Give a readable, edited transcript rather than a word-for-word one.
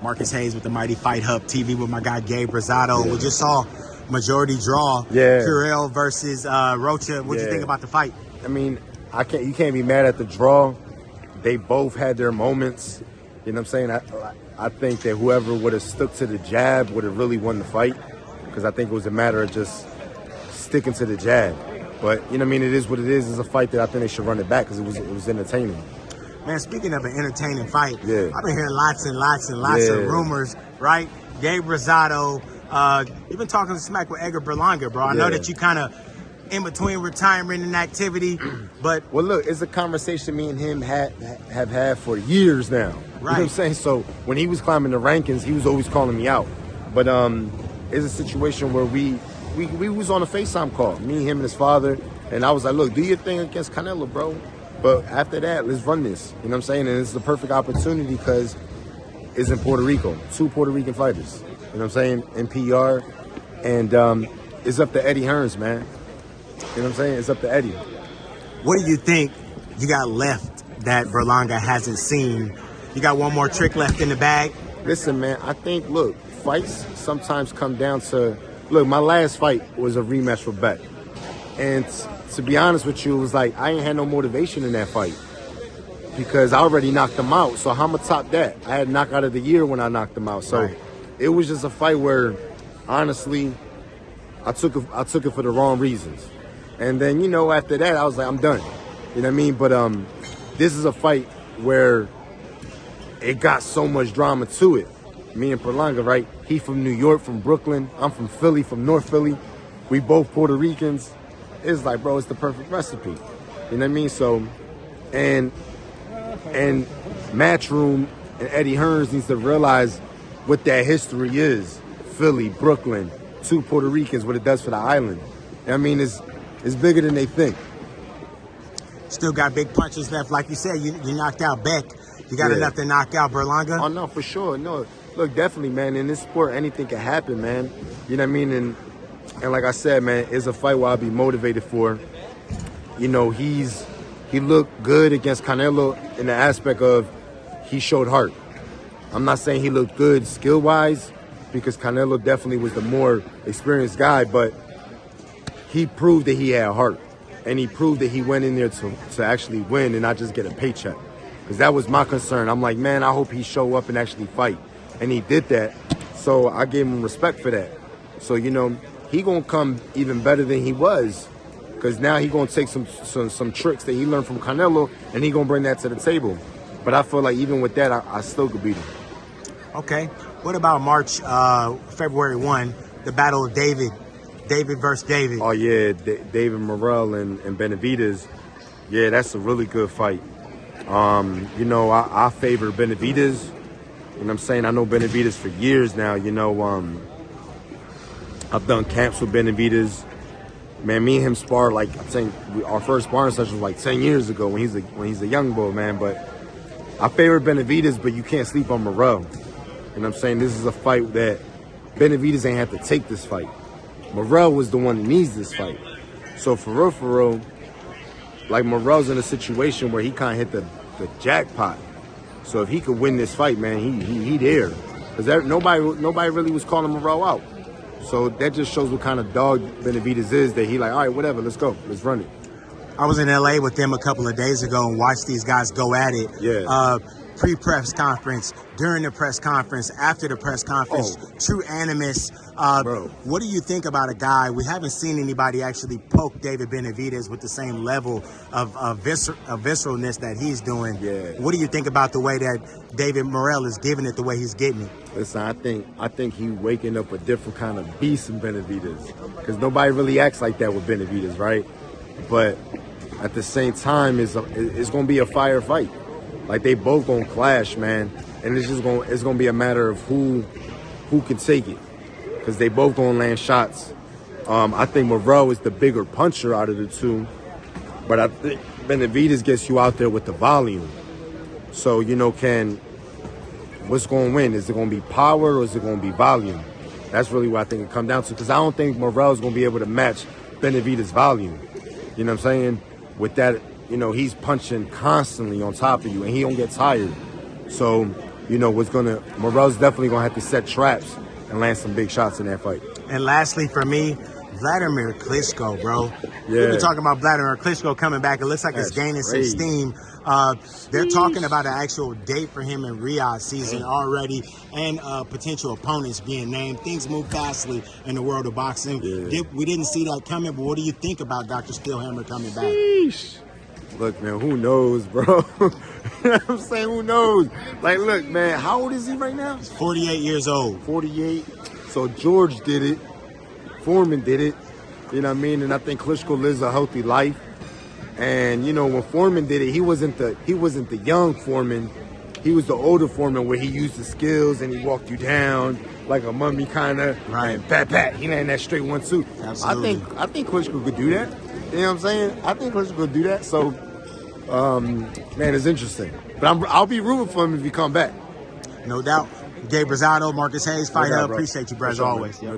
Marcus Hayes with the Mighty Fight Hub TV with my guy Gabe Rosado. We just saw majority draw. Morell versus Rocha. What do you think about the fight? I mean, you can't be mad at the draw. They both had their moments. You know what I'm saying? I think that whoever would have stuck to the jab would have really won the fight, because I think it was a matter of just sticking to the jab. But, you know what I mean, it is what it is. It's a fight that I think they should run it back because it was entertaining. Man, speaking of an entertaining fight, I've been hearing lots and lots and lots of rumors, right? Gabe Rosado, you've been talking smack with Edgar Berlanga, bro. I know that you kind of in between retirement and activity, but... Well, look, it's a conversation me and him have had for years now. Right. You know what I'm saying? So when he was climbing the rankings, he was always calling me out. But it's a situation where we was on a FaceTime call, me, him, and his father, and I was like, look, do your thing against Canelo, bro. But after that, let's run this. You know what I'm saying? And it's the perfect opportunity because it's in Puerto Rico. 2 Puerto Rican fighters. You know what I'm saying? In PR. And it's up to Edide Hearn, man. You know what I'm saying? It's up to Eddie. What do you think you got left that Berlanga hasn't seen? You got one more trick left in the bag? Listen, man, I think, look, fights sometimes come down to, look, my last fight was a rematch with Beck. And to be honest with you, it was like I ain't had no motivation in that fight because I already knocked him out. So how am I top that? I had knockout of the year when I knocked him out. So it was just a fight where, honestly, I took it for the wrong reasons. And then, you know, after that, I was like, I'm done. You know what I mean? But this is a fight where it got so much drama to it. Me and Berlanga, right? He from New York, from Brooklyn. I'm from Philly, from North Philly. We both Puerto Ricans. It's like, bro, it's the perfect recipe. You know what I mean? So, and Matchroom and Edide Hearn needs to realize what that history is. Philly, Brooklyn, 2 Puerto Ricans, what it does for the island. You know what I mean? It's bigger than they think. Still got big punches left. Like you said, you knocked out Beck. You got enough to knock out Berlanga? Oh, no, for sure. No, look, definitely, man. In this sport, anything can happen, man. You know what I mean? And like I said, man, it's a fight where I'll be motivated for. You know, he looked good against Canelo in the aspect of he showed heart. I'm not saying he looked good skill-wise because Canelo definitely was the more experienced guy, but he proved that he had heart, and he proved that he went in there to actually win and not just get a paycheck. Because that was my concern. I'm like, man, I hope he show up and actually fight. And he did that. So I gave him respect for that. So, you know, he going to come even better than he was. Because now he going to take some tricks that he learned from Canelo, and he going to bring that to the table. But I feel like even with that, I still could beat him. Okay. What about February 1, the battle of David versus David? Oh, yeah, David Morell and Benavidez. Yeah, that's a really good fight. You know, I favor Benavidez. You know what I'm saying? I know Benavidez for years now. You know, I've done camps with Benavidez. Man, me and him sparred, like, I think our first sparring session was like 10 years ago when he's a young boy, man. But I favor Benavidez, but you can't sleep on Morell. You know what I'm saying? This is a fight that Benavidez ain't have to take this fight. Morell was the one that needs this fight. So for real, like Morell's in a situation where he kind of hit the jackpot. So if he could win this fight, man, he there. Because nobody really was calling Morell out. So that just shows what kind of dog Benavidez is, that he like, all right, whatever, let's go. Let's run it. I was in L.A. with them a couple of days ago and watched these guys go at it. Yeah. Pre-press conference, during the press conference, after the press conference, true animus. What do you think about a guy? We haven't seen anybody actually poke David Benavidez with the same level of visceralness that he's doing. Yeah. What do you think about the way that David Morell is giving it the way he's getting it? Listen, I think he's waking up a different kind of beast in Benavidez, because nobody really acts like that with Benavidez, right? But at the same time, it's going to be a fire fight. Like, they both gonna clash, man, and it's gonna be a matter of who can take it, because they both gonna land shots. I think Morell is the bigger puncher out of the two, but I think Benavidez gets you out there with the volume. So, you know, what's gonna win? Is it gonna be power or is it gonna be volume? That's really what I think it comes down to, because I don't think Morell's gonna be able to match Benavidez' volume. You know what I'm saying? With that. You know, he's punching constantly on top of you, and he don't get tired. So Morell's definitely gonna have to set traps and land some big shots in that fight. And lastly, for me, Wladimir Klitschko, bro. Yeah. We've been talking about Wladimir Klitschko coming back. It looks like it's gaining some steam. They're talking about an actual date for him in Riyadh season already, and potential opponents being named. Things move fastly in the world of boxing. We didn't see that coming, but what do you think about Dr. Steelhammer coming back? Sheesh. Look, man, who knows, bro? You know what I'm saying? Who knows? Like, look, man, how old is he right now? He's 48 years old. 48. So George did it. Foreman did it. You know what I mean? And I think Klitschko lives a healthy life. And, when Foreman did it, he wasn't the young Foreman. He was the older Foreman where he used the skills and he walked you down like a mummy kind of. Right. And pat. He landed that straight 1-2. Absolutely. I think Klitschko could do that. You know what I'm saying? I think Klitschko could do that. So, man, it's interesting. But I'll be rooting for him if he come back. No doubt. Gabe Rosado, Marcus Hayes, Fight Hub. Bro. Appreciate you, bro, as always.